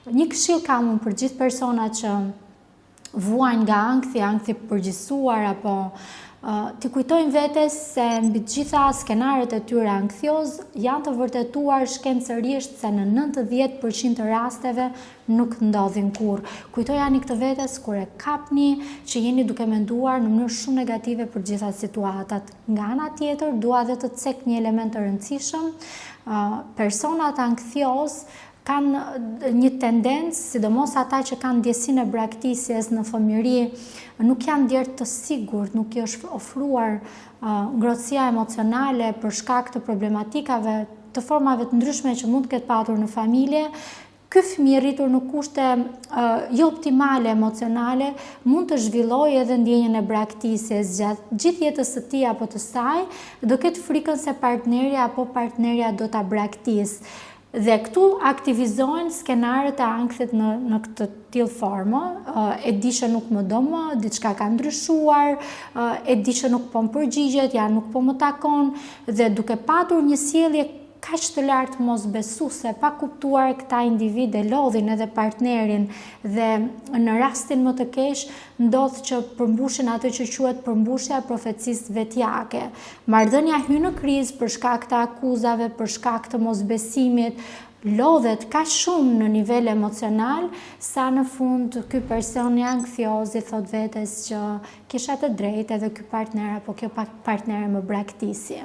Një këshill kam unë për gjithë personat që vuajnë nga ankthi përgjithësuar apo t'i kujtojnë vetes se mbi të gjitha skenaret e tyre ankthios janë të vërtetuar shkencërisht se në 90% të rasteve nuk ndodhin kurrë. Kujtojani këtë vetes kur e kapni që jeni duke menduar në mënyrë shumë negative për gjitha situatat. Nga ana tjetër, dua edhe të cek një element të rëndësishëm. Personat ankthios kanë një tendencë, sidomos ata që kanë ndjesinë e braktisjes në fëmijëri, nuk janë ndjerë të sigurt, nuk i është ofruar ngrohtësia emocionale për shkak të problematikave, të formave të ndryshme që mund të ketë patur në familje. Ky fëmijë rritur në kushte jo optimale emocionale mund të zhvillojë edhe ndjenjën e braktisjes gjatë gjithë jetës së tij apo të saj, do ketë frikën se partnerja apo partnerja do ta braktisë. Dhe këtu aktivizohen skenarët e ankthit në këtë tillë formë, e di që nuk më do më, diçka ka ndryshuar, e di që nuk po më përgjigjet, ja nuk po më takon, dhe duke patur një sjellje kaq të lartë mosbesuese, pa kuptuar këta individ e lodhin edhe partnerin dhe në rastin më të keq ndodh që përmbushin atë që quhet përmbushja e profecisë vetjake. Marrëdhënia hyn në krizë për shkak të akuzave, për shkak të mosbesimit, lodhet kaq shumë në nivel emocional sa në fund ky person i ankthios i thot vetes që kisha të drejtë edhe ky partner apo kjo partnere më braktisi.